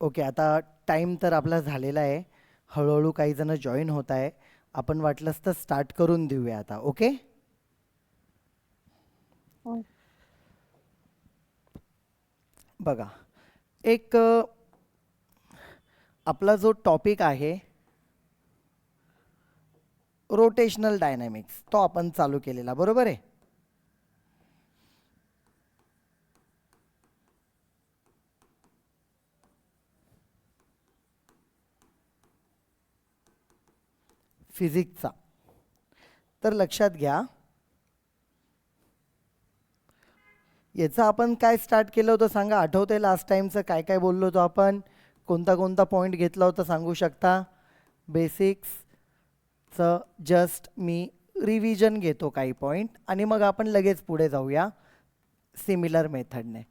Okay, आता time तर आपला झालेला आहे. हळूहळू काही जण जॉईन होत आहे. आपण वाटलंच तर स्टार्ट करून देऊया आता. ओके, हं. बघा, एक आपला जो टॉपिक आहे रोटेशनल डायनॅमिक्स, तो आपण चालू केलेला, बरोबर आहे. फिजिक्सचा. तर लक्षात घ्या, याचं आपण काय स्टार्ट केलं होतं सांगा. आठवतंय लास्ट टाईमचं काय काय बोललो होतो आपण, कोणता कोणता पॉईंट घेतला होता सांगू शकता. बेसिक्सचं जस्ट मी रिव्हिजन घेतो काही पॉईंट आणि मग आपण लगेच पुढे जाऊया सिमिलर मेथडने.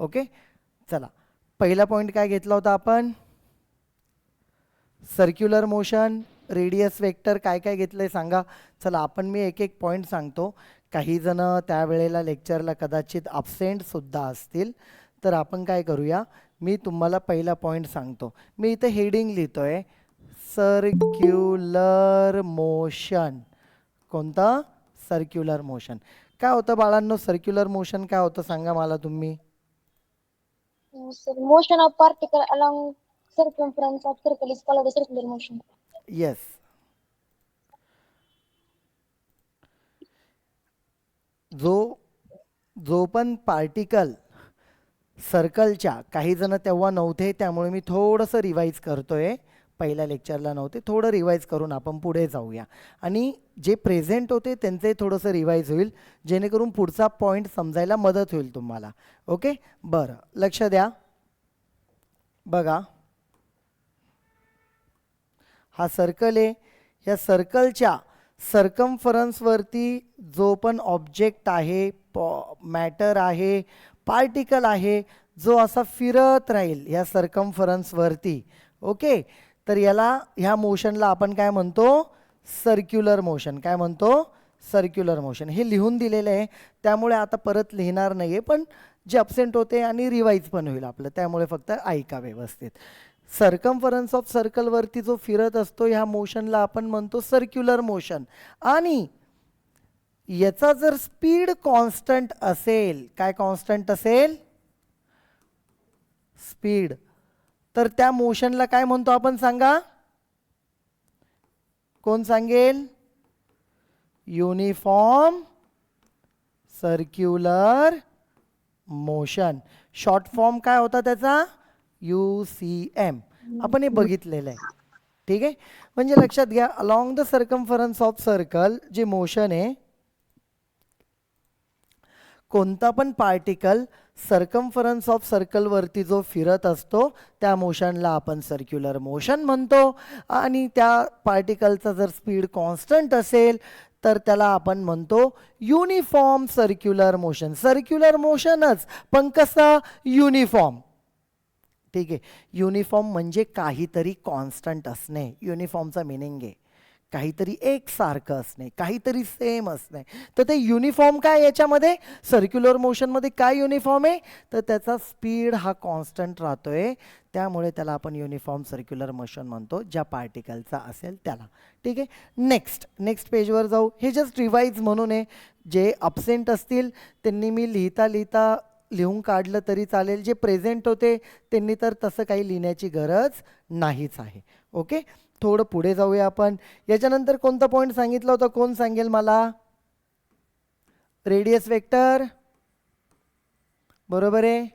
ओके, चला, पहिला पॉईंट काय घेतला होता आपण, सर्क्युलर मोशन, रेडियस वेक्टर. काय काय घेतलंय सांगा. चला, आपण मी एक एक पॉईंट सांगतो. काही जण त्यावेळेला लेक्चरला कदाचित ॲब्सेंट सुद्धा असतील, तर आपण काय करूया, मी तुम्हाला पहिला पॉईंट सांगतो. मी इथे हेडिंग लिहितोय, सर्क्युलर मोशन. कोणतं? Circular motion. काय होतं बाळांनो सर्क्युलर मोशन, काय होतं सांगा मला तुम्ही. Sir, motion of particle along circumference of circle is called the circular motion. Yes, जो जो पण पार्टिकल सर्कलच्या, काही जण तेव्हा नव्हते त्यामुळे मी थोडंसं रिवाईज करतोय, पहिल्या लेक्चरला नव्हते, थोडं रिवाईज करून आपण पुढे जाऊया. आणि जे प्रेझेंट होते त्यांचंही थोडंसं रिवाईज होईल, जेणेकरून पुढचा पॉईंट समजायला मदत होईल तुम्हाला. ओके, बरं, लक्ष द्या. बघा, हा सर्कल आहे. या सर्कलच्या सर्कम्फरन्सवरती जो पण ऑब्जेक्ट आहे, मॅटर आहे, पार्टिकल आहे, जो असा फिरत राहील या सर्कम्फरन्सवरती. ओके, तर याला, ह्या मोशनला आपण काय म्हणतो, सर्क्युलर मोशन. काय म्हणतो? Circular motion. हे लिहून दिलेलं आहे त्यामुळे आता परत लिहिणार नाही आहे, पण जे ॲब्सेंट होते आणि रिवाईज पण होईल आपलं, त्यामुळे फक्त ऐका व्यवस्थित. सर्कम्फरन्स ऑफ सर्कलवरती जो फिरत असतो ह्या मोशनला आपण म्हणतो सर्क्युलर मोशन. आणि याचा जर स्पीड कॉन्स्टंट असेल, काय कॉन्स्टंट असेल? स्पीड. तर त्या मोशनला काय म्हणतो आपण सांगा, कोण सांगेल? Uniform circular motion. Short form काय होता त्याचा? UCM. आपण हे बघितलेलं आहे. ठीक आहे, म्हणजे लक्षात घ्या, along the circumference of circle जे मोशन आहे, कोणता पण पार्टिकल सर्कम्फरन्स ऑफ सर्कलवरती जो फिरत असतो त्या मोशनला आपण सर्क्युलर मोशन म्हणतो. आणि त्या पार्टिकलचा जर स्पीड कॉन्स्टंट असेल तर त्याला आपण म्हणतो युनिफॉर्म सर्क्युलर मोशन. सर्क्युलर मोशनच, पण कसं? युनिफॉर्म. ठीक आहे, युनिफॉर्म म्हणजे काहीतरी कॉन्स्टंट असणे, युनिफॉर्मचा मिनिंग आहे काहीतरी एकसारखं असणे, काहीतरी सेम असणे. तर ते युनिफॉर्म काय याच्यामध्ये, सर्क्युलर मोशनमध्ये काय युनिफॉर्म आहे, तर त्याचा स्पीड हा कॉन्स्टंट राहतोय, त्यामुळे त्याला आपण युनिफॉर्म सर्क्युलर मोशन म्हणतो, ज्या पार्टिकलचा असेल त्याला. ठीक आहे, नेक्स्ट पेजवर जाऊ. हे जस्ट रिवाईज म्हणून आहे, जे ॲब्सेंट असतील त्यांनी मी लिहिता लिहिता लिहून काढलं तरी चालेल, जे प्रेझेंट होते त्यांनी तर तसं काही लिहिण्याची गरज नाहीच आहे. ओके, थोडं पुढे जाऊया आपण. याच्यानंतर कोणता पॉईंट सांगितला होता, कोण सांगेल मला? Radius vector. बरोबर आहे.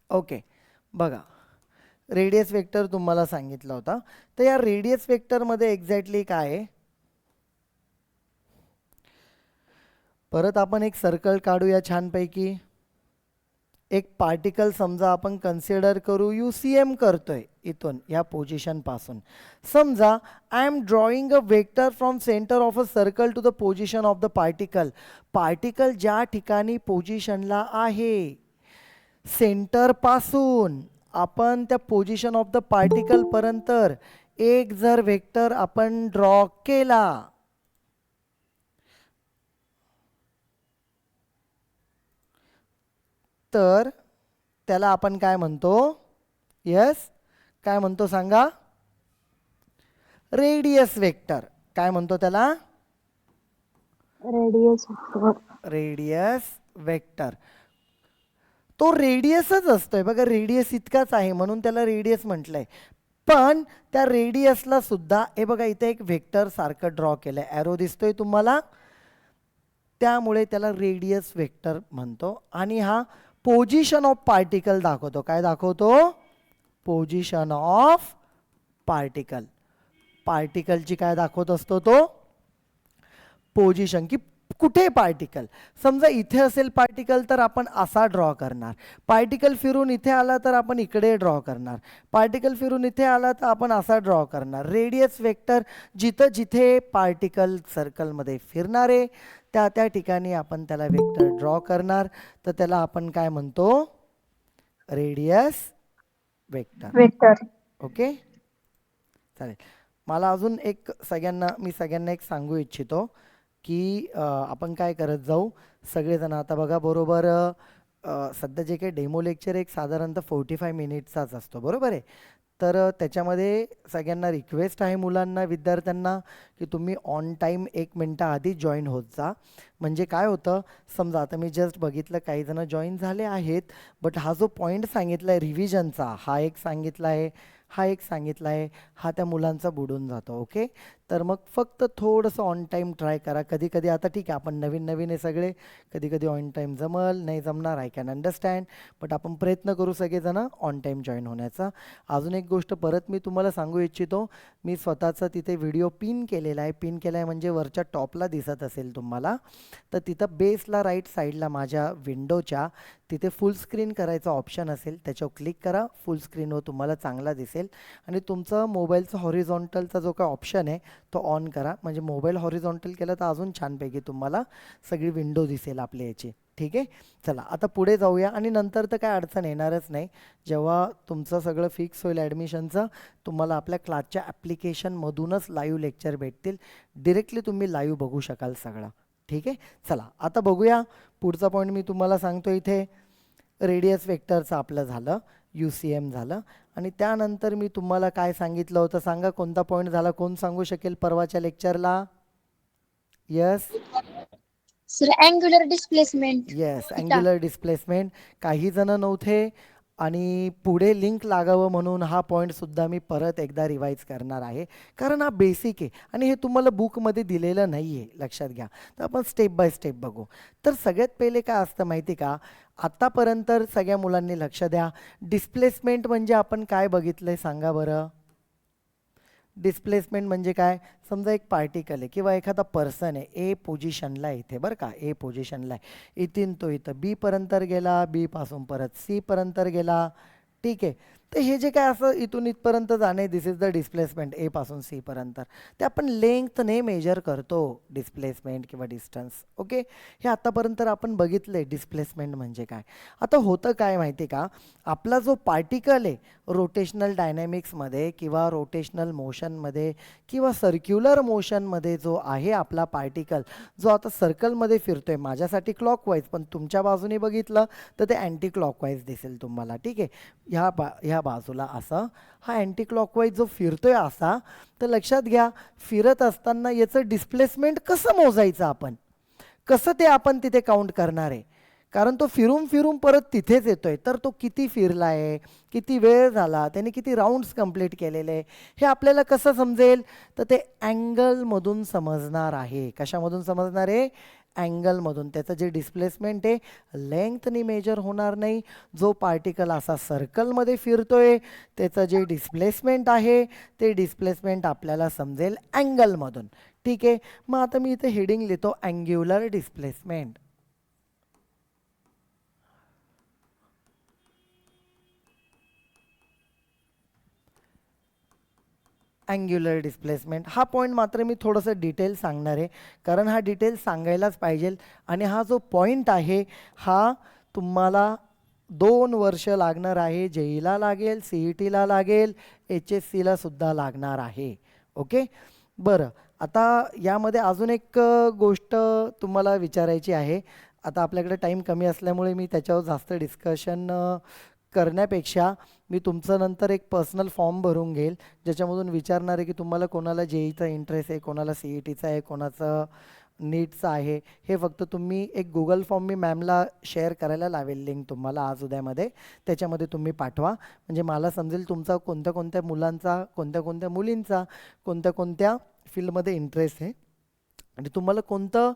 ओके, बघा, रेडियस वेक्टर तुम्हाला सांगितला होता. तर या रेडियस वेक्टरमध्ये एक्झॅक्टली काय आहे, परत आपण एक सर्कल काढूया छानपैकी. एक पार्टिकल समजा आपण कन्सिडर करू, UCM करतोय इथून या पोझिशन पासून. समजा I am drawing a vector from centre of a circle to the position of the particle. Particle ज्या ठिकाणी पोझिशनला आहे, सेंटर पासून आपण त्या पोझिशन ऑफ द पार्टिकल पर्यंत एक जर वेक्टर आपण ड्रॉ केला, तर त्याला आपण काय म्हणतो? यस, काय म्हणतो सांगा? Radius vector. काय म्हणतो त्याला? Radius radius vector. तो रेडियसच असतोय बघा, रेडियस इतकाच आहे म्हणून त्याला रेडियस म्हटलंय. पण त्या रेडियसला सुद्धा हे बघा इथे एक वेक्टर सारखं ड्रॉ केलंय, ॲरो दिसतोय तुम्हाला, त्यामुळे त्याला रेडियस वेक्टर म्हणतो. आणि हा पोझिशन ऑफ पार्टिकल दाखवतो. काय दाखवतो? Position of particle. पार्टिकलची काय दाखवत असतो तो? पोझिशन, की कुठे पार्टिकल. समजा इथे असेल पार्टिकल तर आपण असा ड्रॉ करणार, पार्टिकल फिरून इथे आला तर आपण इकडे ड्रॉ करणार, पार्टिकल फिरून इथे आला तर आपण असा ड्रॉ करणार. रेडियस वेक्टर जिथं जिथे पार्टिकल सर्कलमध्ये फिरणारे त्या त्या ठिकाणी आपण त्याला वेक्टर ड्रॉ करणार. तर त्याला आपण काय म्हणतो? Radius vector. ओके, चालेल. मला अजून एक मी सगळ्यांना एक सांगू इच्छितो की आपण काय करत जाऊ सगळेजण. आता बघा बरोबर, सध्या जे काही डेमो लेक्चर एक साधारणतः 45 मिनिट्सचाच असतो, बरोबर आहे. तर त्याच्यामध्ये सगळ्यांना रिक्वेस्ट आहे, मुलांना, विद्यार्थ्यांना, की तुम्ही ऑन टाईम 1 मिनटं आधी जॉईन होत जा. म्हणजे काय होतं, समजा आता मी जस्ट बघितलं काही जण जॉईन झाले आहेत, बट हा जो पॉईंट सांगितला आहे रिव्हिजनचा, हा एक सांगितला आहे, हा एक सांगितला आहे, हा त्या मुलांचा बुडून जातो. ओके, तर मग फक्त थोडंसं ऑन टाईम ट्राय करा. कधी कधी आता ठीक आहे आपण नवीन नवीन आहे सगळे, कधी कधी ऑन टाईम जमल नाही जमणार, आय कॅन अंडरस्टँड, बट आपण प्रयत्न करू सगळेजण ऑन टाईम जॉईन होण्याचा. अजून एक गोष्ट परत मी तुम्हाला सांगू इच्छितो, मी स्वतःचा तिथे व्हिडिओ पिन केलेला आहे. पिन केला आहे म्हणजे वरच्या टॉपला दिसत असेल तुम्हाला, तर तिथं बेसला राईट साईडला माझ्या विंडोच्या तिथे फुल स्क्रीन करायचा ऑप्शन असेल, त्याच्यावर क्लिक करा. फुल स्क्रीनवर तुम्हाला चांगला दिसेल. आणि तुमचा मोबाईलचा हॉरिझॉन्टलचा जो काय ऑप्शन आहे तो ऑन करा, म्हणजे मोबाईल हॉरिझॉन्टल केला तर अजून छानपैकी तुम्हाला सगळी विंडो दिसेल आपल्या याची. ठीक आहे, चला आता पुढे जाऊया. आणि नंतर तर काय अडचण येणारच नाही. जेव्हा तुमचं सगळं फिक्स होईल ॲडमिशनचं, तुम्हाला आपल्या क्लासच्या ॲप्लिकेशनमधूनच लाईव्ह लेक्चर भेटतील. डिरेक्टली तुम्ही लाईव्ह बघू शकाल सगळं. ठीक आहे, चला आता बघूया पुढचा पॉईंट. मी तुम्हाला सांगतो इथे रेडियस वेक्टरचं आपलं झालं, UCM झालं. आणि त्यानंतर मी तुम्हाला काय सांगितलं होतं सांगा, कोणता पॉईंट झाला? कोण सांगू शकेल परवाच्या लेक्चरला? Yes sir, angular displacement. Yes, angular displacement. काही जण नव्हते आणि पुढे लिंक लागावं म्हणून हा पॉईंटसुद्धा मी परत एकदा रिवाईज करणार आहे, कारण हा बेसिक आहे आणि हे तुम्हाला बुकमध्ये दिलेलं नाही आहे, लक्षात घ्या. तर आपण स्टेप बाय स्टेप बघू. तर सगळ्यात पहिले काय असतं माहिती का, आत्तापर्यंत सगळ्या मुलांनी लक्ष द्या. डिस्प्लेसमेंट म्हणजे आपण काय बघितलं आहे सांगा बरं? डिस्प्लेसमेंट म्हणजे काय? समजा एक पार्टिकल आहे किंवा एखादा पर्सन आहे, ए पोझिशनला आहे इथे, बरं का, ए पोझिशनला आहे, इथून तो इथं बी पर्यंत गेला, बी पासून परत सी पर्यंत गेला. ठीक आहे, तर हे जे काय असं इथून इथपर्यंत जाणे, दिस इज द डिस्प्लेसमेंट, ए पासून सी पर्यंत. ते आपण लेंथने मेजर करतो डिस्प्लेसमेंट किंवा डिस्टन्स. ओके, हे आतापर्यंत आपण बघितले डिस्प्लेसमेंट म्हणजे काय. आता होतं काय माहिती का, आपला जो पार्टिकल आहे रोटेशनल डायनॅमिक्समध्ये किंवा रोटेशनल मोशनमध्ये किंवा सर्क्युलर मोशनमध्ये जो आहे आपला पार्टिकल, जो आता सर्कलमध्ये फिरतोय, माझ्यासाठी क्लॉकवाईज, पण तुमच्या बाजूने बघितलं तर ते अँटी क्लॉकवाईज दिसेल तुम्हाला. ठीक आहे, ह्या बाजूला असा हा अँटी क्लॉकवाईज जो फिरतोय असा, तर लक्षात घ्या फिरत असताना याचं डिस्प्लेसमेंट कसं मोजायचं, आपण कसं ते आपण तिथे काउंट करणार आहे, कारण तो फिरून फिरून परत तिथेच येतोय. तर तो किती फिरला आहे, किती वेळ झाला, त्याने किती राऊंड्स कंप्लीट केलेले, हे आपल्याला कसं समजेल? तर ते अँगलमधून समजणार आहे. कशामधून समजणार आहे? अँगलमधून. त्याचं जे डिस्प्लेसमेंट आहे लेंथनी मेजर होणार नाही. जो पार्टिकल असा सर्कलमध्ये फिरतोय त्याचं जे डिस्प्लेसमेंट आहे ते डिस्प्लेसमेंट आपल्याला समजेल अँगलमधून. ठीक आहे, मग आता मी इथे हेडिंग लिहितो अँग्युलर डिस्प्लेसमेंट. अँग्युलर डिस्प्लेसमेंट हा पॉईंट मात्र मी थोडंसं डिटेल सांगणार आहे, कारण हा डिटेल सांगायलाच पाहिजे. आणि हा जो पॉईंट आहे हा तुम्हाला 2 वर्ष लागणार आहे. JEEला लागेल, CETला लागेल, HSCला सुद्धा लागणार आहे. ओके, बरं, आता यामध्ये अजून एक गोष्ट तुम्हाला विचारायची आहे. आता आपल्याकडे टाईम कमी असल्यामुळे मी त्याच्यावर जास्त डिस्कशन करण्यापेक्षा मी तुमचं नंतर एक पर्सनल फॉर्म भरून घेईल, ज्याच्यामधून विचारणार आहे की तुम्हाला कोणाला जेईचा इंटरेस्ट आहे, कोणाला सी ई टीचा आहे, कोणाचं नीटचं आहे. हे फक्त तुम्ही एक गुगल फॉर्म मी मॅमला शेअर करायला लावेल, लिंक तुम्हाला आज उद्यामध्ये, त्याच्यामध्ये तुम्ही पाठवा. म्हणजे मला समजेल तुमचा कोणत्या कोणत्या मुलांचा, कोणत्या कोणत्या मुलींचा, कोणत्या कोणत्या फील्डमध्ये इंटरेस्ट आहे आणि तुम्हाला कोणतं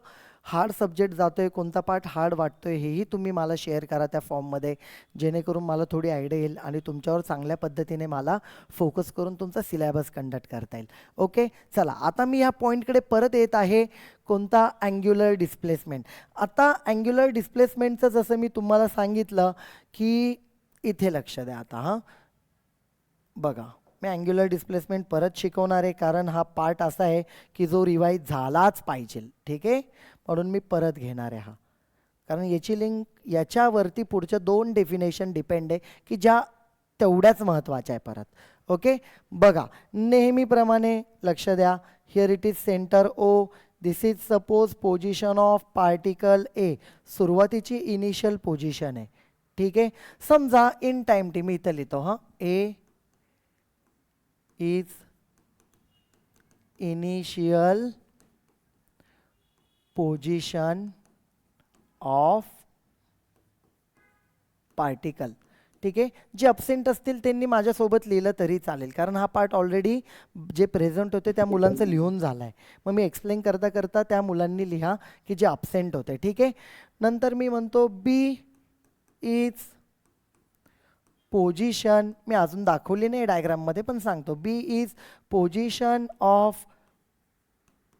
हार्ड सब्जेक्ट जातो आहे, कोणता पार्ट हार्ड वाटतो आहे, हेही तुम्ही मला शेअर करा त्या फॉर्ममध्ये, जेणेकरून मला थोडी आयडिया येईल आणि तुमच्यावर चांगल्या पद्धतीने मला फोकस करून तुमचा सिलेबस कंडक्ट करता येईल. ओके, चला आता मी ह्या पॉईंटकडे परत येत आहे. कोणता? Angular displacement. आता अँग्युलर डिस्प्लेसमेंटचं जसं मी तुम्हाला सांगितलं की इथे लक्ष द्या आता. हां बघा, मी अँग्युलर डिस्प्लेसमेंट परत शिकवणार आहे, कारण हा पार्ट असा आहे की जो रिवाईज झालाच पाहिजे. ठीक आहे, म्हणून मी परत घेणार आहे हा, कारण याची लिंक याच्यावरती पुढच्या 2 डेफिनेशन डिपेंड आहे की ज्या तेवढ्याच महत्त्वाच्या आहे परत. ओके, बघा नेहमीप्रमाणे लक्ष द्या. Here it is centre O. This is suppose position of particle A. सुरुवातीची इनिशियल पोझिशन आहे. ठीक आहे, समजा इन टाइम टी मी इथं लिहितो. हां, A is initial position of particle. ठीक आहे, जे अब्सेंट असतील त्यांनी माझ्यासोबत लिहिलं तरी चालेल, कारण हा पार्ट ऑलरेडी जे प्रेझेंट होते त्या मुलांचं लिहून झालं आहे. मग मी एक्सप्लेन करता करता त्या मुलांनी लिहा की जे अब्सेंट होते. ठीक आहे, नंतर मी म्हणतो बी इज पोझिशन. मी अजून दाखवली नाही डायग्राममध्ये, पण सांगतो. B is position of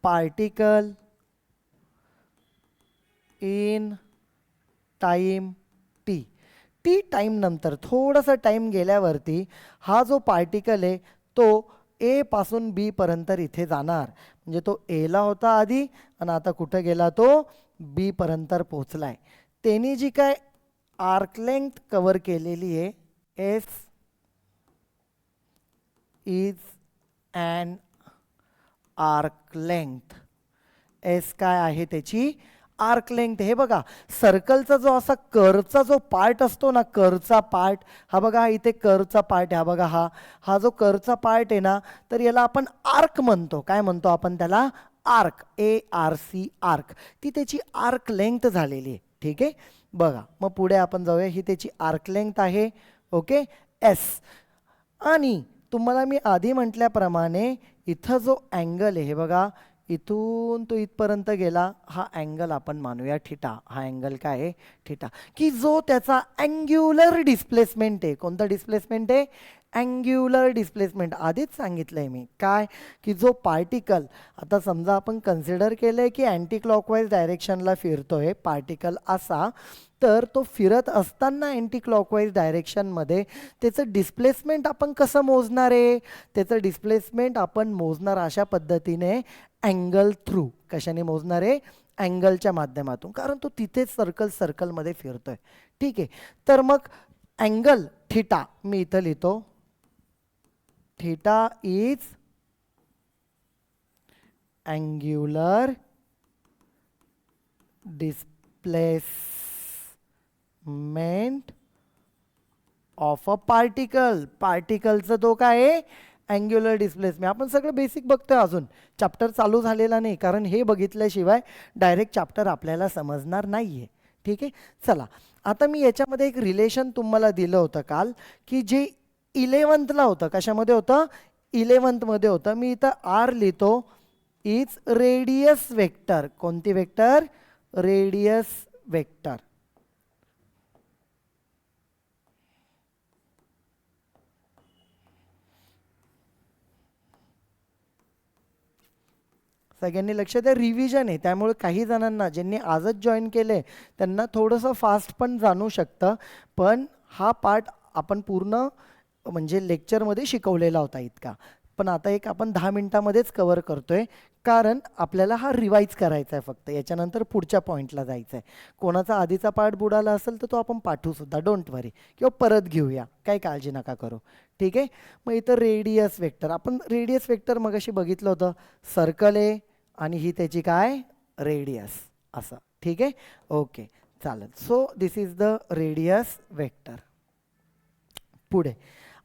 particle in time T. T time नंतर थोडासा टाईम गेल्यावरती हा जो पार्टिकल आहे तो ए पासून बी पर्यंत इथे जाणार. म्हणजे तो एला होता आधी आणि आता कुठं गेला? तो बी पर्यंत पोचलाय. त्यांनी जी काय आर्क लेंथ कव्हर केलेली आहे, S is an arc length. S काय आहे? त्याची आर्क लेंथ. हे बघा, सर्कलचा जो असा कर्वचा जो पार्ट असतो ना, कर्वचा पार्ट, हा बघा, हा इथे कर्वचा पार्ट आहे. हा बघा, हा जो कर्वचा पार्ट आहे ना, तर याला आपण आर्क म्हणतो. काय म्हणतो आपण त्याला? आर्क. ARC, arc. ती त्याची आर्क लेंथ झालेली आहे. ठीक आहे, बघा मग पुढे आपण जाऊया. ही त्याची आर्क लेंथ आहे. Okay, S. आणि तुम्हाला मी आधी म्हटल्याप्रमाणे इथं जो अँगल आहे, हे बघा, इथून तो इथपर्यंत गेला, हा अँगल आपण मानूया थिटा. हा अँगल काय आहे? थिटा. की जो त्याचा अँग्युलर डिस्प्लेसमेंट आहे. कोणता डिस्प्लेसमेंट आहे? Angular displacement. आधीच सांगितलंय मी काय, की जो पार्टिकल, आता समजा आपण कन्सिडर केलंय की अँटी क्लॉकवाईज डायरेक्शनला फिरतोय पार्टिकल असा, तर तो फिरत असताना अँटी क्लॉकवाईज डायरेक्शनमध्ये त्याचं डिस्प्लेसमेंट आपण कसं मोजणार आहे? त्याचं डिस्प्लेसमेंट आपण मोजणार अशा पद्धतीने, अँगल थ्रू. कशाने मोजणार आहे? अँगलच्या माध्यमातून, कारण तो तिथेच सर्कलमध्ये फिरतोय. ठीक आहे, तर मग अँगल थिटा मी इथं लिहितो. Theta is angular displacement of a particle. पार्टिकलचं तो काय आहे? Angular displacement. आपण सगळं बेसिक बघतोय, अजून चॅप्टर चालू झालेला नाही, कारण हे बघितल्याशिवाय डायरेक्ट चॅप्टर आपल्याला समजणार नाही आहे. ठीक आहे, चला आता मी याच्यामध्ये एक रिलेशन तुम्हाला दिलं होतं काल, की जे 11th होतं. कशामध्ये होतं? 11th मध्ये होतं. मी इथं आर लिहितो. Is radius vector. कोणती वेक्टर? Radius vector. सगळ्यांनी लक्ष द्या, रिव्हिजन आहे, त्यामुळे काही जणांना ज्यांनी आजच जॉईन केले त्यांना थोडंसं फास्ट पण जाणू शकतं, पण हा पार्ट आपण पूर्ण म्हणजे लेक्चरमध्ये शिकवलेला होता इतका, पण आता एक आपण 10 मिनिटामध्येच कव्हर करतोय, कारण आपल्याला हा रिवाईज करायचा आहे फक्त. याच्यानंतर पुढच्या पॉईंटला जायचं आहे. कोणाचा आधीचा पार्ट बुडाला असेल तर तो आपण पाठवूसुद्धा, डोंट वरी, किंवा परत घेऊया, काही काळजी नका करू. ठीक आहे, मग इथं रेडियस वेक्टर. आपण रेडियस वेक्टर मगाशी बघितलं होतं. सर्कल आहे आणि ही त्याची काय? रेडियस. असं. ठीक आहे, ओके, चालेल. So this is the radius vector. पुढे.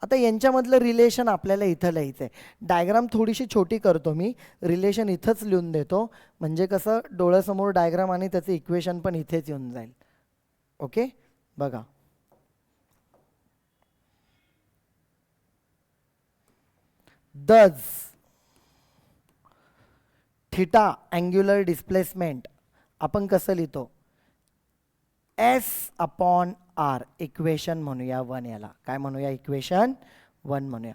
आता यांच्यामधलं रिलेशन आपल्याला इथं लिहायचं आहे. डायग्राम थोडीशी छोटी करतो मी, रिलेशन इथंच लिहून देतो, म्हणजे कसं डोळ्यासमोर डायग्राम आणि त्याचं इक्वेशन पण इथेच येऊन जाईल. ओके, बघा. Thus थिटा अँग्युलर डिस्प्लेसमेंट आपण कसं लिहितो, एस अपॉन आर, इक्वेशन म्हणूया 1, याला काय म्हणूया, इक्वेशन 1 म्हणूया.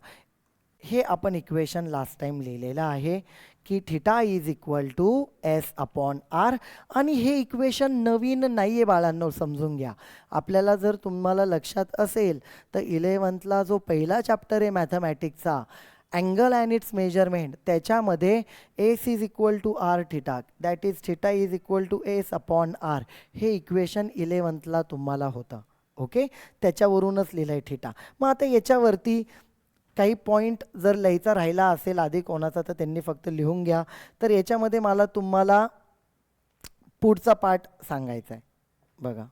हे आपण इक्वेशन लास्ट टाइम लिहिलेलं आहे की theta is equal to S upon R. आणि हे इक्वेशन नवीन नाही आहे बाळांनो, समजून घ्या. आपल्याला जर तुम्हाला लक्षात असेल तर 11thला जो पहिला चॅप्टर आहे मॅथमॅटिक्सचा, अँगल अँड इट्स मेजरमेंट, त्याच्यामध्ये S is equal to R theta, that is theta is equal to S upon R, हे इक्वेशन 11thला तुम्हाला होतं. ओके, त्याच्यावरूनच लिहिलं आहे थिटा. मग आता याच्यावरती काही पॉईंट जर लिहायचा राहिला असेल आधी कोणाचा तर त्यांनी फक्त लिहून घ्या. तर याच्यामध्ये मला तुम्हाला पुढचा पार्ट सांगायचा आहे. बघा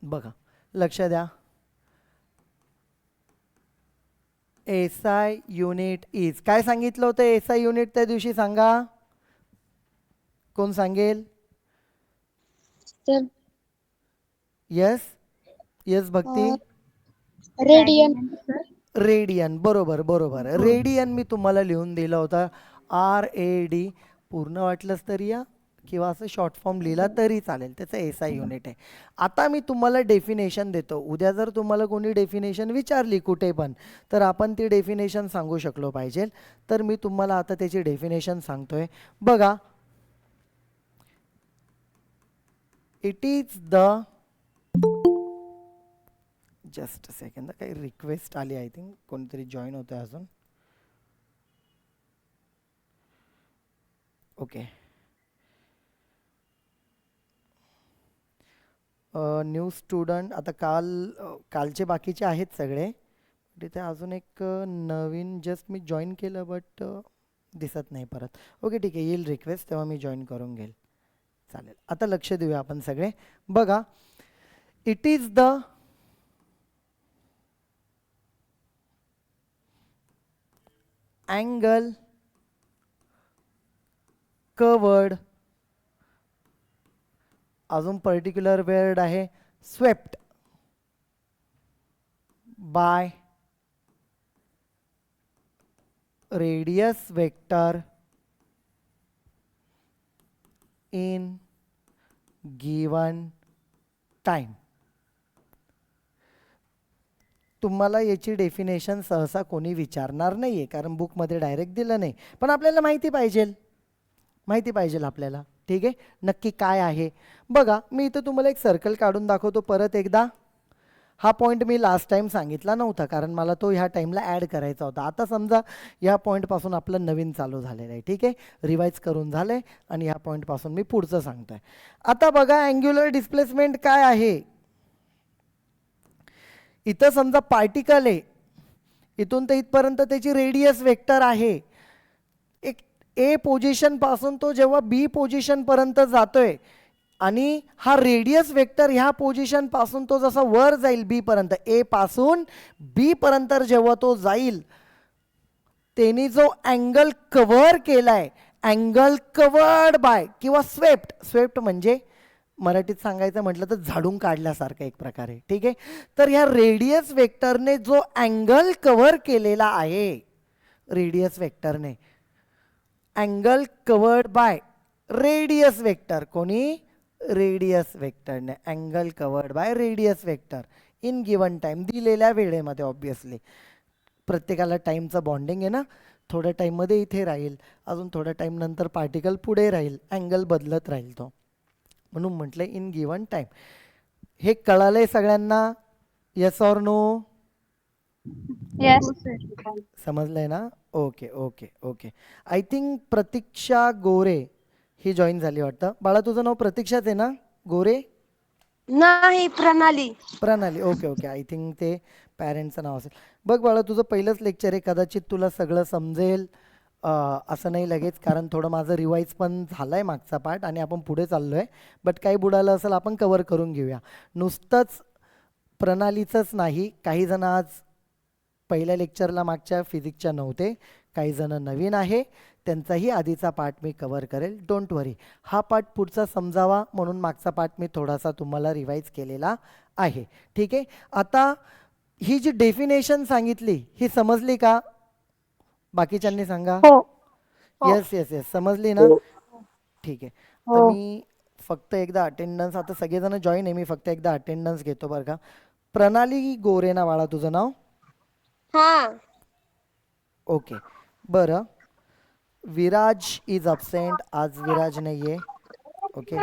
बघा, लक्ष द्या. एसआय युनिट इज, काय सांगितलं होतं एसआय युनिट त्या दिवशी, सांगा कोण सांगेल. सर यस यस भक्ती. रेडियन. रेडियन, बरोबर बरोबर. रेडियन मी तुम्हाला लिहून दिलं होतं, RAD. पूर्ण वाटलंच तरी या, किंवा असं शॉर्ट फॉर्म लिहिला तरी चालेल, त्याचं एसआय युनिट आहे. आता मी तुम्हाला डेफिनेशन देतो. उद्या जर तुम्हाला कोणी डेफिनेशन विचारली कुठे पण, तर आपण ती डेफिनेशन सांगू शकलो पाहिजे. तर मी तुम्हाला आता त्याची डेफिनेशन सांगतोय. बघा, it is the, just second, काही रिक्वेस्ट आली, आय थिंक कोणीतरी जॉईन होतं अजून. Okay, new student. आता कालचे बाकीचे आहेत सगळे, तिथे अजून एक नवीन जस्ट मी जॉईन केलं बट दिसत नाही परत. ओके ठीक आहे, येईल रिक्वेस्ट तेव्हा मी जॉईन करून घेईल, चालेल. आता लक्ष देऊया आपण सगळे. बघा, it is the angle covered, अजून पर्टिक्युलर वर्ड आहे swept, bye radius vector in given time. तुम्हाला याची डेफिनेशन सहसा कोणी विचारणार नाही आहे, कारण बुकमध्ये डायरेक्ट दिलं नाही, पण आपल्याला माहिती पाहिजे आपल्याला. ठीक आहे, नक्की काय आहे. बघा, मी इथं तुम्हाला एक सर्कल काढून दाखवतो परत एकदा. हा पॉईंट मी लास्ट टाइम सांगितला नव्हता, कारण मला तो ह्या टाईमला ॲड करायचा होता. आता समजा ह्या पॉईंटपासून आपलं नवीन चालू झालेलं आहे. ठीक आहे, रिवाईज करून झालं आहे आणि ह्या पॉईंटपासून मी पुढचं सांगतो आहे. आता बघा, अँग्युलर डिस्प्लेसमेंट काय आहे. इथं समजा पार्टिकल आहे, इथून तर इथपर्यंत त्याची रेडियस वेक्टर आहे. एक ए पोझिशन पासून तो जेव्हा बी पोझिशन पर्यंत जातोय, आणि हा रेडियस वेक्टर ह्या पोझिशन पासून तो जसा वर जाईल बी पर्यंत, ए पासून बी पर्यंत जेव्हा तो जाईल, त्यांनी जो अँगल कव्हर केलाय, अँगल कवर्ड बाय किंवा स्वेप्ट म्हणजे मराठीत सांगायचं म्हटलं तर झाडून काढल्यासारखं एक प्रकारे. ठीक आहे, तर ह्या रेडियस वेक्टरने जो अँगल कव्हर केलेला आहे, रेडियस वेक्टरने angle covered by radius vector, कोणी, रेडियस वेक्टरने angle covered by radius vector in given time, दिलेल्या वेळेमध्ये. ऑब्विसली प्रत्येकाला टाईमचं बॉन्डिंग आहे ना, थोड्या टाईममध्ये इथे राहील, अजून थोड्या टाईम नंतर पार्टिकल पुढे राहील, अँगल बदलत राहील तो, म्हणून म्हटलं इन गिवन टाइम. हे कळालंय सगळ्यांना, येस ऑर नो. यस. समजलंय ना. Okay okay okay. I think Pratiksha Gore he join झाली वाटतं. बाळा, तुझं नाव प्रतीक्षाच आहे ना, गोरे? नाही, प्रणाली. प्रणाली, ओके ओके. आय थिंक ते पॅरेंटचं नाव असेल. बघ बाळा, तुझं पहिलंच लेक्चर आहे, कदाचित तुला सगळं समजेल असं नाही लगेच, कारण थोडं माझं रिवाईज पण झालं आहे मागचा पार्ट आणि आपण पुढे चाललो आहे. बट काही बुडालं असेल आपण कवर करून घेऊया. नुसतंच प्रणालीचंच नाही, काही जण आज पहिल्या लेक्चरला मागच्या फिजिक्सच्या नव्हते, काही जण नवीन आहे, त्यांचाही आधीचा पार्ट मी कवर करेल. डोंट वरी. हा पार्ट पुढचा समजावा म्हणून मागचा पार्ट मी थोडासा तुम्हाला रिवाईज केलेला आहे. ठीक आहे. आता ही जी डेफिनेशन सांगितली ही समजली का? बाकीच्यांनी सांगा. हो हो येस येस येस, समजली ना? ठीक आहे. तर हो मी फक्त एकदा अटेंडन्स, आता सगळेजण जॉईन आहे, मी फक्त एकदा अटेंडन्स घेतो बरं का. प्रणाली गोरे ना बाळा तुझं नाव? हा ओके. बरं, विराज इज अब्सेंट, आज विराज नाही आहे. Okay.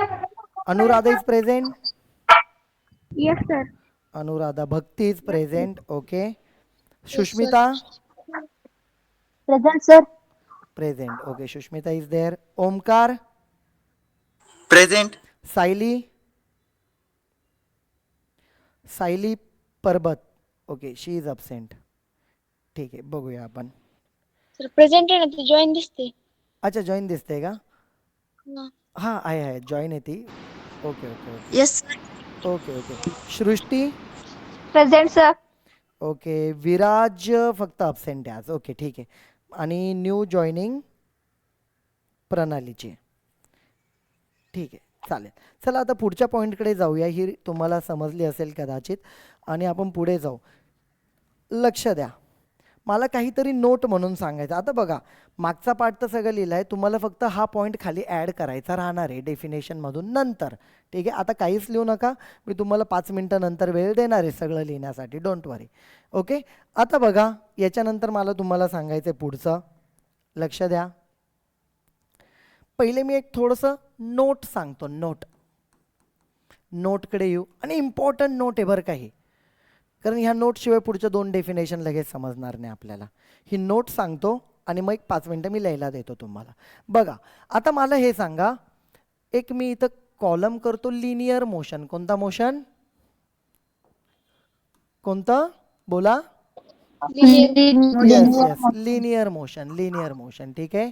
Anuradha is present. Yes sir Anuradha. Bhakti is present. Okay. Yes sir Sushmita present sir present. Okay, Sushmita is there. Omkar. Present. Sayali. Sayali Parbat. Okay, she is absent. ठीक आहे, बघूया आपण. सर प्रेझेंट आहे ना ती जॉईन दिसते. अच्छा, जॉईन दिसते का? हा. हां, आहे जॉईन आहे ती. Okay okay okay Yes. Okay okay. Srishti. Present sir okay. Viraj फक्त अब्सेंट आहे आज. ओके, ठीक आहे. आणि न्यू जॉईनिंग प्रणालीची. ठीक आहे, चालेल. चला आता पुढच्या पॉईंटकडे जाऊया. ही तुम्हाला समजली असेल कदाचित आणि आपण पुढे जाऊ. लक्ष द्या, मला काहीतरी नोट म्हणून सांगायचं. आता बघा, मागचा पार्ट तर सगळं लिहिलं आहे, तुम्हाला फक्त हा पॉईंट खाली ॲड करायचा राहणार आहे डेफिनेशनमधून नंतर. ठीक आहे. आता काहीच लिहू नका, मी तुम्हाला 5 मिनटं नंतर वेळ देणार आहे सगळं लिहिण्यासाठी. Don't worry. ओके. आता बघा, याच्यानंतर मला तुम्हाला सांगायचं आहे पुढचं. लक्ष द्या. पहिले मी एक थोडंसं नोट सांगतो. नोटकडे येऊ, आणि इम्पॉर्टंट नोट आहे बरं काही, कारण ह्या नोटशिवाय पुढच्या 2 डेफिनेशन लगेच समजणार नाही आपल्याला. ही नोट सांगतो आणि मग एक 5 मिनटं मी लिहायला देतो तुम्हाला. बघा, आता मला हे सांगा, एक मी इथं कॉलम करतो लिनियर मोशन. कोणता मोशन? कोणतं? बोला. Yes yes, linear motion. Linear motion. ठीक आहे.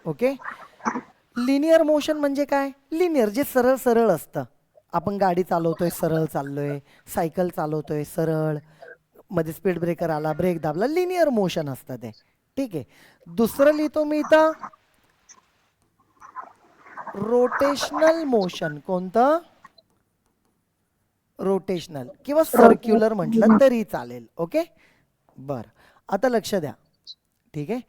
ओके. लिनियर मोशन म्हणजे काय? लिनियर, जे सरळ सरळ असतं. आपण गाडी चालवतोय, सरळ चाललोय. सायकल चालवतोय, सरळ. मध्ये स्पीड ब्रेकर आला, ब्रेक दाबला, लिनियर मोशन असतं ते. ठीक आहे. दुसरं लिहितो मी इथं रोटेशनल मोशन. कोणतं? रोटेशनल किंवा सर्क्युलर म्हटलं तरी चालेल. ओके. बरं, आता लक्ष द्या. ठीक आहे.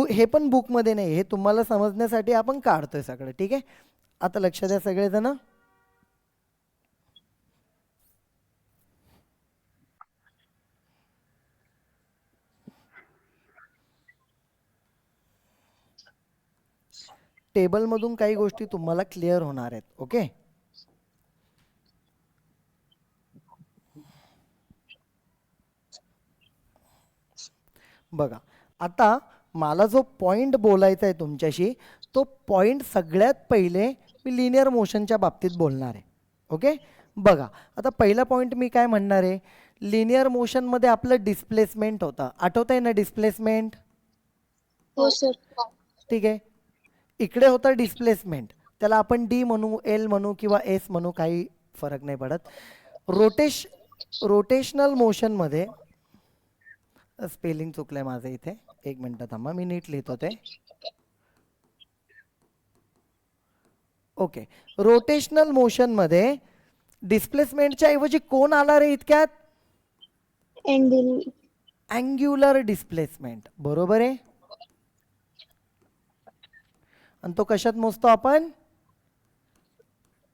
हे पण बुकमध्ये नाही, हे तुम्हाला समजण्यासाठी आपण काढतोय सगळं. ठीक आहे. आता लक्ष द्या सगळेजण. टेबलमधून काही गोष्टी तुम्हाला क्लिअर होणार आहेत. ओके. बघा, आता मला जो पॉइंट बोलायचा आहे तुमच्याशी, तो पॉइंट सगळ्यात पहिले मी लिनियर मोशनच्या बाबतीत बोलणार आहे. ओके. बघा, आता पहिला पॉइंट मी काय म्हणणार आहे, लिनियर मोशनमध्ये आपलं डिस्प्लेसमेंट होतं. आठवत आहे ना डिस्प्लेसमेंट? हो सर ठीक आहे. इकडे होतं डिस्प्लेसमेंट, त्याला आपण डी म्हणू, एल म्हणू किंवा एस म्हणू, काही फरक नाही पडत. रोटेशनल मोशनमध्ये, स्पेलिंग चुकलंय माझं इथे, एक मिनटं थांबा, मी नीट लिहितो ते. ओके. रोटेशनल मोशनमध्ये डिस्प्लेसमेंटच्या ऐवजी कोण आला रे इतक्यात? Angular displacement. बरोबर आहे. आणि तो कशात मोजतो आपण?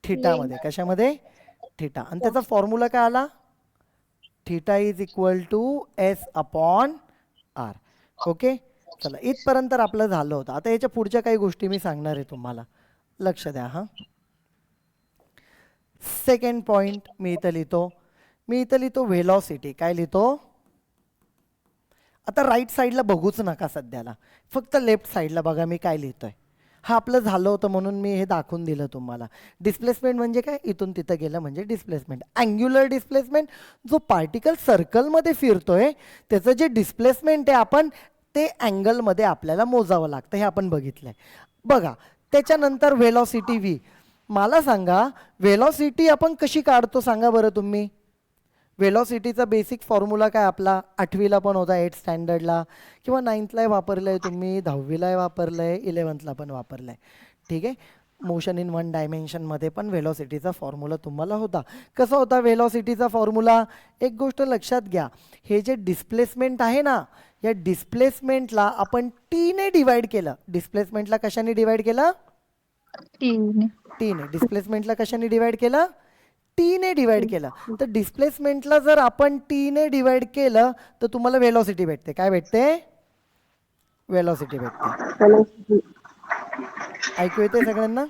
थिटामध्ये. कशामध्ये? थिटा. आणि त्याचा फॉर्म्युला काय आला? Theta is equal to S upon R. Okay. चला, इथपर्यंत आपलं झालं होतं. आता याच्या पुढच्या काही गोष्टी मी सांगणार आहे तुम्हाला. लक्ष द्या. हां, सेकंड पॉइंट मी इथं लिहितो व्हेलॉसिटी. काय लिहितो? आता राईट साईडला बघूच नका सध्याला, फक्त लेफ्ट साईडला बघा मी काय लिहितोय. हा आपलं झालं होतं म्हणून मी हे दाखवून दिलं तुम्हाला. डिस्प्लेसमेंट म्हणजे काय, इथून तिथं गेलं म्हणजे डिस्प्लेसमेंट. अँग्युलर डिस्प्लेसमेंट, जो पार्टिकल सर्कलमध्ये फिरतोय त्याचं जे डिस्प्लेसमेंट आहे आपण ते अँगलमध्ये आपल्याला मोजावं लागतं, हे आपण बघितलंय. बघा त्याच्यानंतर व्हेलॉसिटी व्ही. मला सांगा व्हेलॉसिटी आपण कशी काढतो सांगा बरं तुम्ही. व्हेलॉसिटीचा बेसिक फॉर्म्युला काय आपला, 8वीला पण होता, 8th स्टँडर्डला किंवा 9thलाही वापरलं आहे तुम्ही, 10वीलाही वापरलं आहे, 11thला पण वापरलं आहे. ठीक आहे. मोशन इन वन डायमेन्शनमध्ये पण व्हेलॉसिटीचा फॉर्म्युला तुम्हाला होता. कसा होता व्हेलॉसिटीचा फॉर्म्युला, एक गोष्ट लक्षात घ्या, हे जे डिस्प्लेसमेंट आहे ना, या डिस्प्लेसमेंटला आपण टीने डिवाइड केलं. डिस्प्लेसमेंटला कशाने डिवाइड केलं, टीने. डिस्प्लेसमेंटला कशाने डिवाइड केलं, टीने डिवाइड केलं. तर डिस्प्लेसमेंटला जर आपण टीने डिवाइड केलं तर तुम्हाला व्हेलॉसिटी भेटते. काय भेटते, व्हेलॉसिटी भेटते. ऐकू येते सगळ्यांना?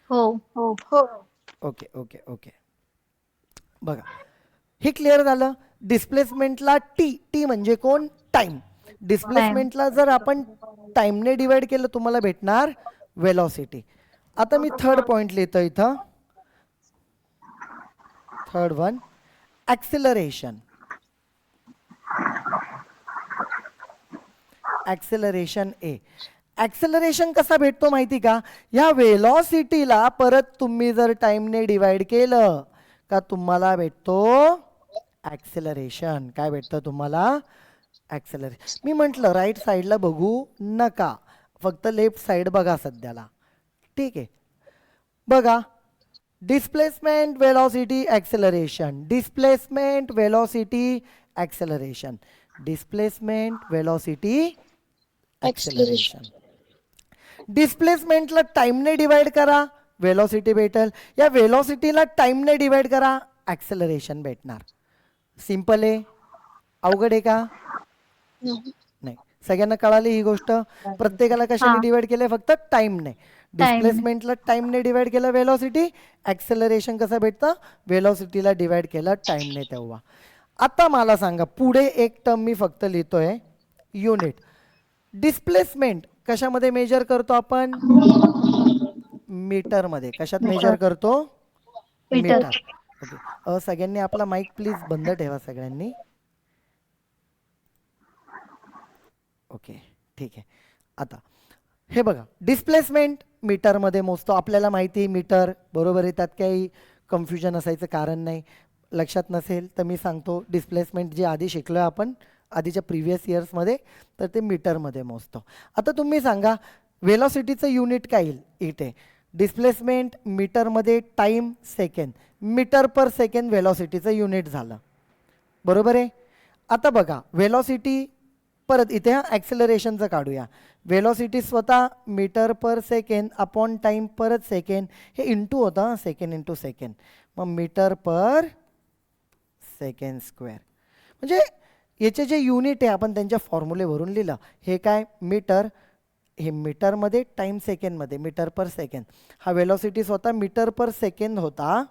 हो. Okay okay okay. बघा हे क्लिअर झालं. डिस्प्लेसमेंटला टी म्हणजे कोण, टाइम. डिस्प्लेसमेंटला जर आपण टाइमने डिवाइड केलं तुम्हाला भेटणार व्हेलॉसिटी. आता मी थर्ड पॉइंट लिहितो इथं, थर्ड वन, ॲक्सिलरेशन. ॲक्सिलरेशन ए. ॲक्सिलरेशन कसा भेटतो माहिती का, ह्या वेलॉसिटीला परत तुम्ही जर टाइमने डिवाइड केलं का तुम्हाला भेटतो ॲक्सिलरेशन. काय भेटतं तुम्हाला, ॲक्सिलरेशन. मी म्हटलं राईट साईडला बघू नका, फक्त लेफ्ट साईड बघा सध्याला. ठीक आहे. बघा displacement velocity acceleration, displacement velocity acceleration, displacement velocity acceleration. डिस्प्लेसमेंटला टाइमने डिवाइड करा वेलॉसिटी भेटेल, या वेलॉसिटीला टाइमने डिवाइड करा ॲक्सिलरेशन भेटणार. सिंपल आहे, अवघड आहे का, नाही. सगळ्यांना कळाली ही गोष्ट. प्रत्येकाला कशाने डिवाइड केले, फक्त टाइमने. डिस्प्लेसमेंटला टाइमने डिवाइड केलं वेलॉसिटी, ॲक्सेलरेशन कसं भेटतं, वेलॉसिटीला डिवाइड केलं टाइमने तेव्हा. आता मला सांगा पुढे एक टर्म मी फक्त लिहितोय, युनिट. डिस्प्लेसमेंट कशामध्ये मेजर करतो आपण, मीटरमध्ये. कशात मेजर करतो, मीटर. ओके. सगळ्यांनी आपला माईक प्लीज बंद ठेवा सगळ्यांनी. ओके ठीक आहे. आता हे बघा डिस्प्लेसमेंट मीटरमध्ये मोजतो, आपल्याला माहिती आहे मीटर, बरोबर आहे, त्यात काही कन्फ्युजन असायचं कारण नाही. लक्षात नसेल तर मी सांगतो, डिस्प्लेसमेंट जे आधी शिकलो आहे आपण आधीच्या प्रिव्हियस इयर्समध्ये, तर ते मीटरमध्ये मोजतो. आता तुम्ही सांगा वेलॉसिटीचं युनिट काय येईल, इथे डिस्प्लेसमेंट मीटरमध्ये टाईम सेकंड, मीटर पर सेकंड वेलॉसिटीचं युनिट झालं, बरोबर आहे. आता बघा वेलॉसिटी परत इथे ॲक्सिलरेशनचं काढूया. वेलॉसिटी स्वतः मीटर पर सेकंड अपॉन टाईम परत सेकंड, हे इंटू होतं सेकंड इंटू सेकंड, मग मीटर पर सेकंड स्क्वेअर. म्हणजे याचे जे युनिट आहे आपण त्यांच्या फॉर्म्युलेवरून लिहिलं. हे काय मीटर, हे मीटरमध्ये, टाईम सेकंडमध्ये, मीटर पर सेकंड. हा वेलॉसिटी स्वतः मीटर पर सेकंड होता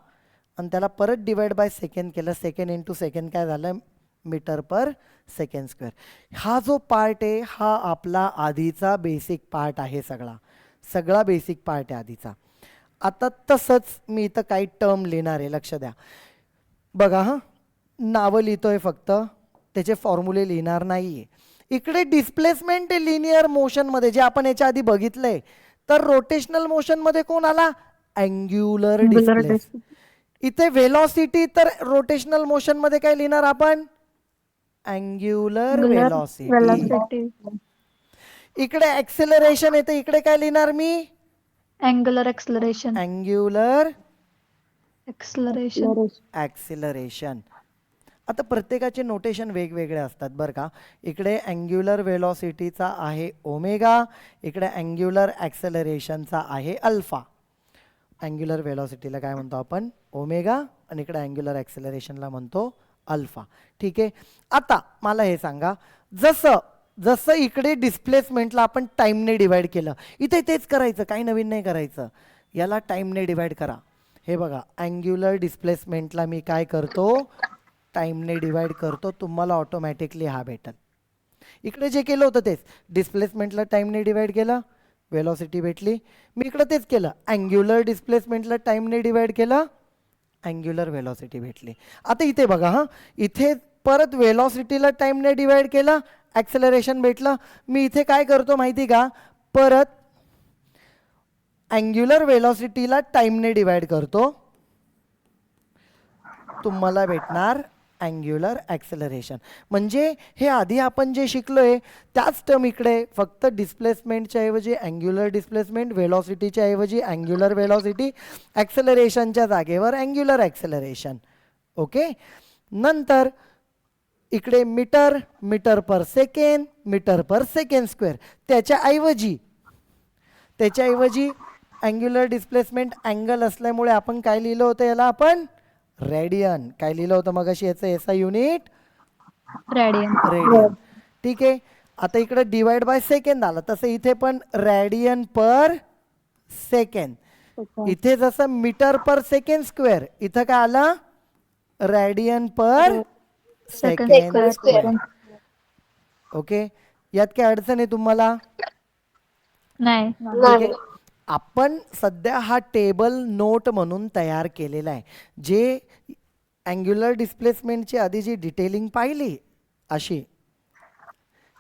आणि त्याला परत डिवाइड बाय सेकंड केलं, सेकंड इंटू सेकंड काय झालं, मीटर पर सेकंड स्क्वेअर. हा जो पार्ट आहे हा आपला आधीचा बेसिक पार्ट आहे, सगळा बेसिक पार्ट आहे आधीचा. आता तसंच मी इथं काही टर्म लिहिणार आहे, लक्ष द्या. बघा हां, नावं लिहितोय फक्त, त्याचे फॉर्म्युले लिहिणार नाही आहे. इकडे डिस्प्लेसमेंट आहे लिनियर मोशनमध्ये, जे आपण याच्या आधी बघितलंय. तर रोटेशनल मोशनमध्ये कोण आला, अँग्युलर डिस्प्लेस. इथे वेलॉसिटी, तर रोटेशनल मोशनमध्ये काय लिहिणार आपण, अँग्युलर वेलॉसिटी. इकडे ॲक्सिलरेशन येते, इकडे काय लिहिणार मी, angular acceleration. Angular acceleration. Acceleration. आता प्रत्येकाचे नोटेशन वेगवेगळे असतात बरं का. इकडे अँग्युलर वेलॉसिटीचा आहे ओमेगा, इकडे अँग्युलर ॲक्सेलरेशनचा आहे अल्फा. अँग्युलर वेलॉसिटीला काय म्हणतो आपण, ओमेगा, आणि इकडे अँग्युलर ॲक्सेलरेशनला म्हणतो अल्फा. ठीक आहे. आता मला हे सांगा, जसं जसं इकडे डिस्प्लेसमेंटला आपण टाईमने डिवाइड केलं, इथे तेच करायचं, काही नवीन नाही करायचं. याला टाईमने डिवाइड करा. हे बघा अँग्युलर डिस्प्लेसमेंटला मी काय करतो, टाईमने डिवाइड करतो, तुम्हाला ऑटोमॅटिकली हा भेटेल. इकडे जे केलं होतं तेच, डिस्प्लेसमेंटला टाईमने डिवाइड केलं, वेलॉसिटी भेटली. मी इकडं तेच केलं, अँग्युलर डिस्प्लेसमेंटला टाईमने डिवाइड केलं, अँग्युलर वेलॉसिटी भेटली. आता इथे बघा हां, इथे परत वेलॉसिटीला टाईमने डिवाइड केलं, ॲक्सेलरेशन भेटलं. मी इथे काय करतो माहिती का, परत अँग्युलर वेलॉसिटीला टाईमने डिवाइड करतो, तुम्हाला भेटणार अँग्युलर ॲक्सेलरेशन. म्हणजे हे आधी आपण जे शिकलोय त्याच टर्म इकडे, फक्त डिस्प्लेसमेंटच्या ऐवजी अँग्युलर डिस्प्लेसमेंट, वेलॉसिटीच्या ऐवजी अँग्युलर वेलॉसिटी, ॲक्सेलरेशनच्या जागेवर अँग्युलर ॲक्सेलरेशन. ओके. नंतर इकडे मीटर, मीटर पर सेकंड, मीटर पर सेकंड स्क्वेअर. त्याच्याऐवजी अँग्युलर डिस्प्लेसमेंट अँगल असल्यामुळे आपण काय लिहिलं होतं याला, आपण रेडियन. काय लिहिलं होतं मगाशी याचं एसआय युनिट, रेडियन. रेडियन. ठीक आहे. आता इकडे डिवाइड बाय सेकंड आलं, तसं इथे पण रेडियन पर सेकंड. इथे जसं मीटर पर सेकंड स्क्वेअर, इथं काय आलं, radian per second second square. Square. Okay. यात काय अडचण आहे तुम्हाला? नाही. ठीक आहे. आपण सध्या हा टेबल नोट म्हणून तयार केलेला आहे. जे अँग्युलर डिस्प्लेसमेंटची आधी जी डिटेलिंग पाहिली अशी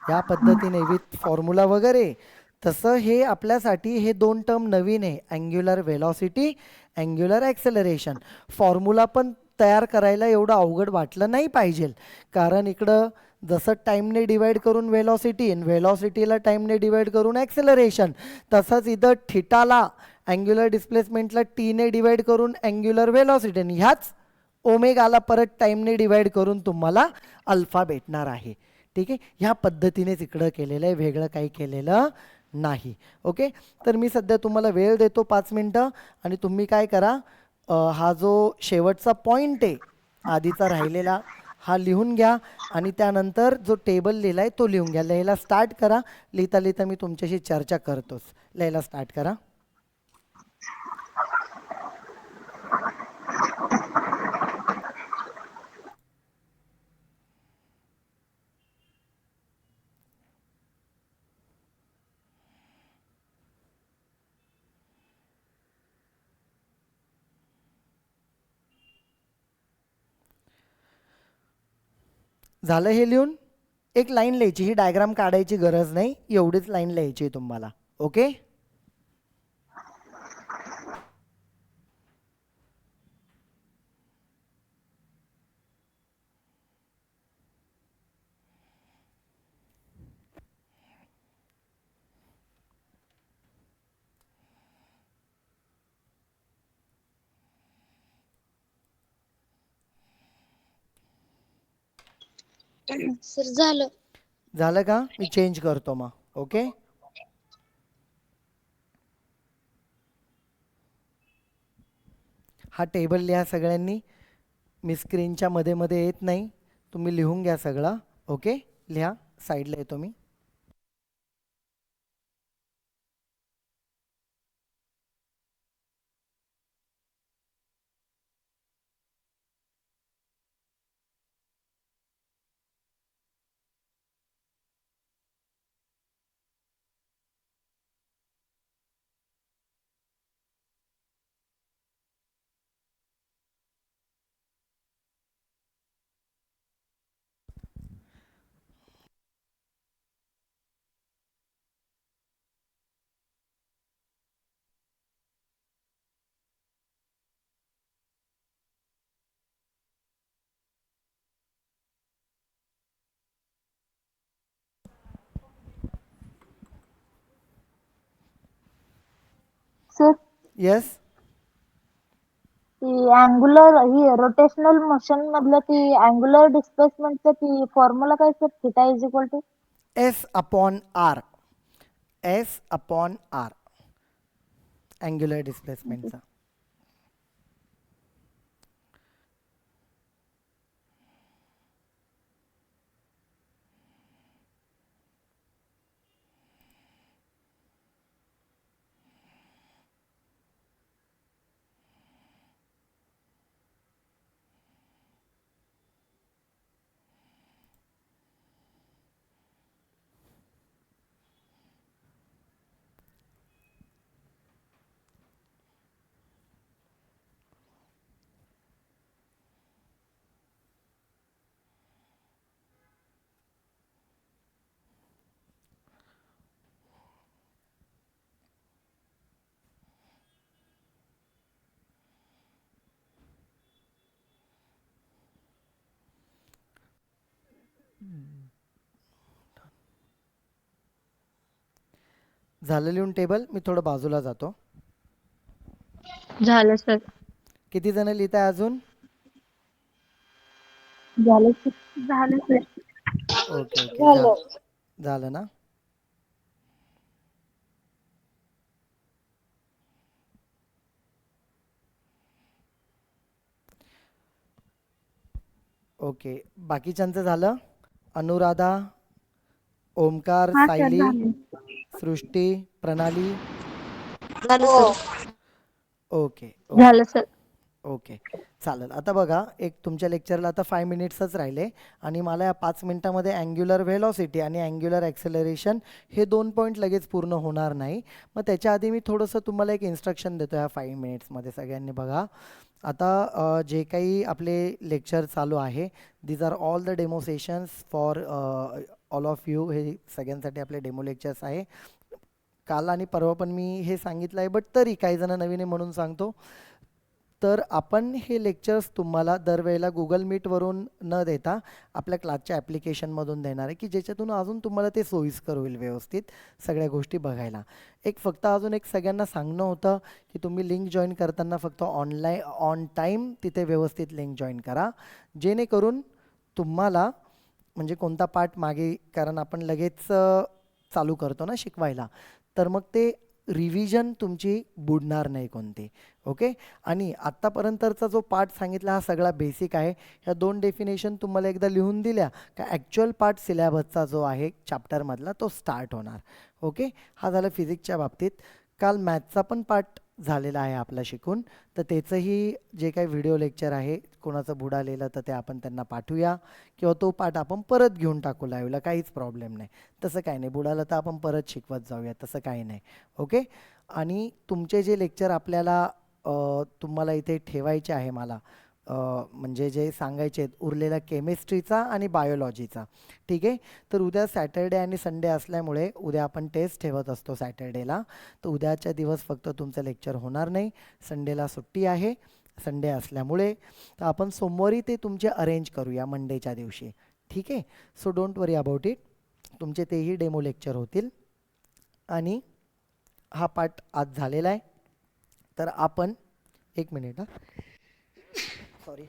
या पद्धतीने विथ फॉर्म्युला वगैरे, तसं हे आपल्यासाठी हे दोन टर्म नवीन आहे, angular velocity, angular acceleration. Formula पण तयार करायला एवढं अवघड वाटलं नाही पाहिजे, कारण इकडं जसं टाईमने डिवाइड करून वेलॉसिटी आणि वेलॉसिटीला टाईमने डिवाइड करून ॲक्सेलरेशन, तसंच इथं थिटाला अँग्युलर डिस्प्लेसमेंटला टीने डिवाइड करून अँग्युलर वेलॉसिटी, आणि ह्याच ओमेगाला परत टाईमने डिवाइड करून तुम्हाला अल्फा भेटणार आहे. ठीक आहे. ह्या पद्धतीनेच इकडं केलेलं आहे, वेगळं काही केलेलं नाही. ओके. तर मी सध्या तुम्हाला वेळ देतो 5 मिनटं, आणि तुम्ही काय करा, हा जो शेवटचा पॉईंट आहे आधीचा राहिलेला, हा लिहून घ्या, आणि त्यानंतर जो टेबल लिहिला आहे तो लिहून घ्या. लिहायला स्टार्ट करा. लिहिता लिहिता मी तुमच्याशी चर्चा करतोच. लिहायला स्टार्ट करा. झालं हे लिहून? एक लाईन लिहायची, ही डायग्राम काढायची गरज नाही, एवढीच लाईन लिहायची आहे तुम्हाला. ओके. सर झालं. झालं का? मी चेंज करतो मग. ओके. हा टेबल लिहा सगळ्यांनी. मी स्क्रीनच्या मध्ये मध्ये येत नाही, तुम्ही लिहून घ्या सगळं. ओके. लिहा. साईडला येतो मी. Sir yes. ती अँग्युलर ही रोटेशनल मोशन मधलं ती अँग्युलर डिस्प्लेसमेंटचं ती फॉर्म्युला काय sir? Theta is equal to S upon R. S upon R angular डिस्प्लेसमेंटचा. झालं लिहून टेबल? मी थोडं बाजूला जातो. झालं सर. किती जण लिहित आहे अजून? झालं की. झालं सर. ओके ओके झालं. झालं ना. ओके, बाकीच्यांचं झालं? अनुराधा, ओमकार, हा सर सायली, झालं. सृष्टी, प्रणाली. झालं सर. ओके ओके झालं सर. ओके चालेल. आता बघा, एक तुमच्या लेक्चरला आता 5 मिनिट्सच राहिले आणि मला या 5 मिनिटामध्ये अँग्युलर व्हेलॉसिटी आणि अँग्युलर ॲक्सेलरेशन हे 2 पॉईंट लगेच पूर्ण होणार नाही. मग त्याच्या आधी मी थोडंसं तुम्हाला एक इन्स्ट्रक्शन देतो या 5 मिनिट्समध्ये. सगळ्यांनी बघा, आता जे काही आपले लेक्चर चालू आहे, these are all the demo sessions for all of you. हे सगळ्यांसाठी आपले डेमो लेक्चर्स आहे. काल आणि परवा पण मी हे सांगितलं आहे, बट तरी काही जण नवीन आहे म्हणून सांगतो. तर आपण हे लेक्चर्स तुम्हाला दरवेळेला गुगल मीटवरून न देता आपल्या क्लासच्या ॲप्लिकेशनमधून देणार आहे, की ज्याच्यातून अजून तुम्हाला ते सोयीस्कर होईल व्यवस्थित सगळ्या गोष्टी बघायला. एक फक्त अजून एक सगळ्यांना सांगणं होतं की तुम्ही लिंक जॉईन करताना फक्त ऑनलाईन ऑन टाईम तिथे व्यवस्थित लिंक जॉईन करा, जेणेकरून तुम्हाला म्हणजे कोणता पार्ट मागे, कारण आपण लगेच चालू करतो ना शिकवायला, तर मग ते रिव्हिजन तुमची बुडणार नाही कोणती. ओके. आणि आत्तापर्यंतचा जो पार्ट सांगितला हा सगळा बेसिक आहे. ह्या 2 डेफिनेशन तुम्हाला एकदा लिहून दिल्या का ॲक्च्युअल पार्ट सिलेबसचा जो आहे चॅप्टरमधला तो स्टार्ट होणार. ओके. हा झाला फिजिक्सच्या बाबतीत. काल मॅथचा पण पार्ट झालेला आहे आपला शिकून, तर त्याचंही जे काही व्हिडिओ लेक्चर आहे, कोणाचं बुडालेलं तर ते आपण त्यांना पाठवूया किंवा तो पार्ट आपण परत घेऊन टाकू लाईव्हला, काहीच प्रॉब्लेम नाही. तसं काही नाही, बुडालं तर आपण परत शिकवत जाऊया, तसं काही नाही. ओके. आणि तुमचे जे लेक्चर आपल्याला तुम्हाला इथे ठेवायचे आहे मला, म्हणजे जे सांगायचे आहेत उरलेला केमिस्ट्रीचा आणि बायोलॉजीचा. ठीक आहे. तर उद्या सॅटर्डे आणि संडे असल्यामुळे उद्या आपण टेस्ट ठेवत असतो सॅटर्डेला, तर उद्याच्या दिवस फक्त तुमचं लेक्चर होणार नाही. संडेला सुट्टी आहे संडे असल्यामुळे, तर आपण सोमवारी ते तुमचे अरेंज करूया मंडेच्या दिवशी. ठीक आहे. So don't worry about it. तुमचे तेही डेमो लेक्चर होतील. आणि हा पार्ट आज झालेला आहे. तर आपण एक मिनिट, सॉरी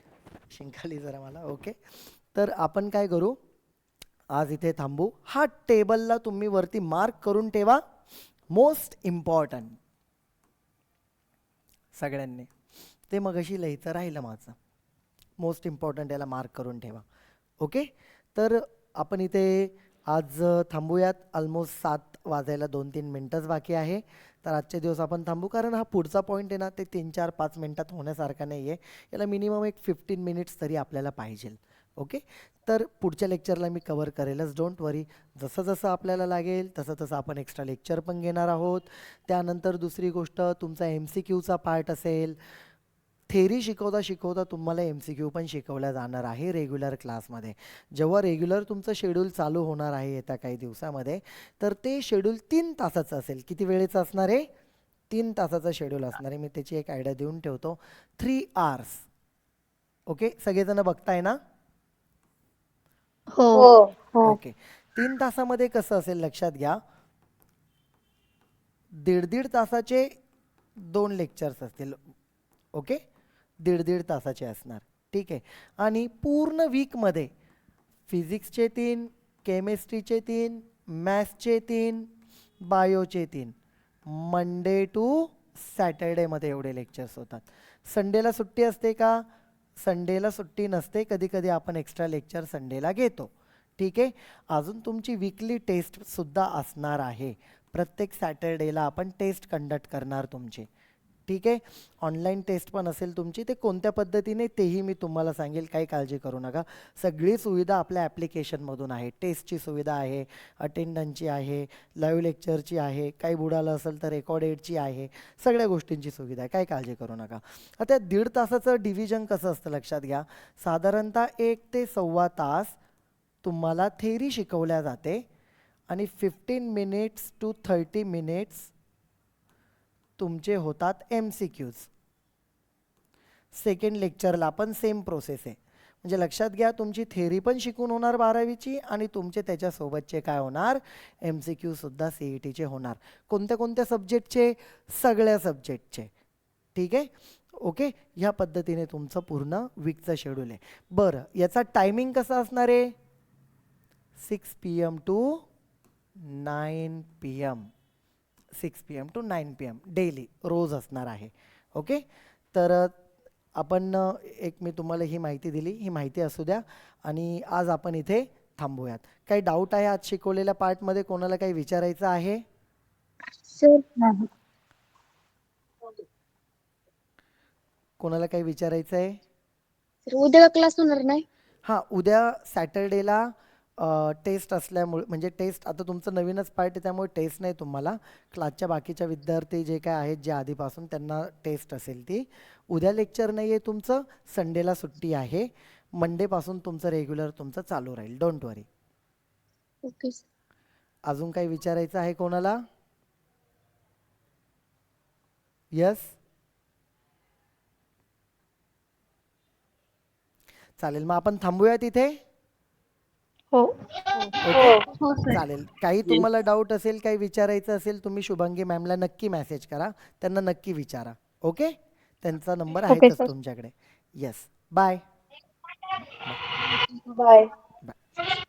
शिंकाली जरा मला. ओके. तर आपण काय करू, आज इथे थांबू. हा टेबलला तुम्ही वरती मार्क करून ठेवा, मोस्ट इम्पॉर्टंट सगळ्यांनी. ते मगाशी लिहायचं राहिलं माझं. मोस्ट इम्पॉर्टंट याला मार्क करून ठेवा. ओके. तर आपण इथे आज थांबूयात. ऑलमोस्ट 7 वाजायला 2-3 मिनटंच बाकी आहे. तर आजचे दिवस आपण थांबू, कारण हा पुढचा पॉईंट आहे ना, ते 3-4-5 मिनटात होण्यासारखा नाही आहे. याला मिनिमम एक 15 मिनिट्स तरी आपल्याला पाहिजे. ओके. तर पुढच्या लेक्चरला मी कवर करेलच, डोंट वरी. जसं जसं आपल्याला लागेल तसं तसं आपण एक्स्ट्रा लेक्चर पण घेणार आहोत. त्यानंतर दुसरी गोष्ट, तुमचा MCQचा पार्ट असेल. थेरी शिकवता शिकवता तुम्हाला MCQ पण शिकवल्या जाणार आहे रेग्युलर क्लासमध्ये. जेव्हा रेग्युलर तुमचं शेड्यूल चालू होणार आहे येत्या काही दिवसामध्ये, तर ते शेड्यूल 3 तासाचं असेल. किती वेळेचं असणार आहे? 3 तासाचं शेड्यूल असणार आहे. मी त्याची एक आयडिया देऊन ठेवतो. 3 आवर्स. ओके. सगळेजण बघताय ना? हो. हो. ओके. 3 तासामध्ये कसं असेल लक्षात घ्या, 1.5 तासाचे 2 लेक्चर्स असतील. ओके. 1.5 तासाचे असणार. ठीक आहे. आणि पूर्ण वीकमध्ये फिजिक्सचे 3, केमिस्ट्रीचे 3, मॅथ्सचे 3, बायोचे 3, मंडे टू सॅटर्डेमध्ये एवढे लेक्चर्स होतात. संडेला सुट्टी असते का? संडेला सुट्टी नसते. कधी कधी आपण एक्स्ट्रा लेक्चर संडेला घेतो. ठीक आहे. अजून तुमची वीकली टेस्टसुद्धा असणार आहे. प्रत्येक सॅटर्डेला आपण टेस्ट कंडक्ट करणार तुमची. ठीक आहे. ऑनलाईन टेस्ट पण असेल तुमची. ते कोणत्या पद्धतीने तेही मी तुम्हाला सांगेल, काही काळजी करू नका. सगळी सुविधा आपल्या ॲप्लिकेशनमधून आहे. टेस्टची सुविधा आहे, अटेंडन्सची आहे, लाईव्ह लेक्चरची आहे, काही बुडालं असेल तर रेकॉर्डेडची आहे. सगळ्या गोष्टींची सुविधा आहे, काही काळजी करू नका. आता 1.5 तासाचं डिव्हिजन कसं असतं लक्षात घ्या. साधारणतः 1 ते सव्वा तास तुम्हाला थेरी शिकवल्या जाते आणि 15 मिनिट्स टू 30 मिनिट्स तुमचे होतात MCQs. सेकंड लेक्चरला पण सेम प्रोसेस आहे. म्हणजे लक्षात घ्या, तुमची थेअरी पण शिकून होणार 12वीची आणि तुमचे त्याच्यासोबतचे काय होणार, MCQ सुद्धा CETचे होणार. कोणत्या कोणत्या सब्जेक्टचे, सगळ्या सब्जेक्टचे. ठीक आहे, ओके. ह्या पद्धतीने तुमचं पूर्ण वीकचं शेड्यूल आहे. बरं, याचा टायमिंग कसा असणार आहे, 6 PM to 9 PM, 6 PM to 9 PM daily, रोज असणार आहे. ओके, तर आपण एक मी तुम्हाला ही माहिती दिली, ही माहिती असू द्या आणि आज आपण इथे थांबूयात. काही डाऊट आहे आज शिकवलेल्या पार्टमध्ये, कोणाला काही विचारायचं आहे? सर नाही. कोणाला काही विचारायचं आहे? सर उद्या क्लास होणार नाही? हां, उद्या सॅटर्डेला टेस्ट असल्यामुळे, म्हणजे टेस्ट आता तुमचं नवीनच पार्ट आहे त्यामुळे टेस्ट नाही तुम्हाला. क्लासच्या बाकीच्या विद्यार्थी जे काय आहेत जे आधीपासून, त्यांना टेस्ट असेल ती. उद्या लेक्चर नाही आहे तुमचं, संडेला सुट्टी आहे. मंडेपासून तुमचं रेग्युलर तुमचं चालू राहील, डोंट वरी. Okay sir. अजून काही विचारायचं आहे कोणाला? यस, चालेल, मग आपण थांबूया तिथे. हो. ओके, चालेल. काही तुम्हाला डाऊट असेल, काही विचारायचं असेल, तुम्ही शुभांगी मॅमला नक्की मेसेज करा, त्यांना नक्की विचारा. ओके, त्यांचा नंबर ओके आहेच सर. तुमच्याकडे. Yes, bye bye. बाय.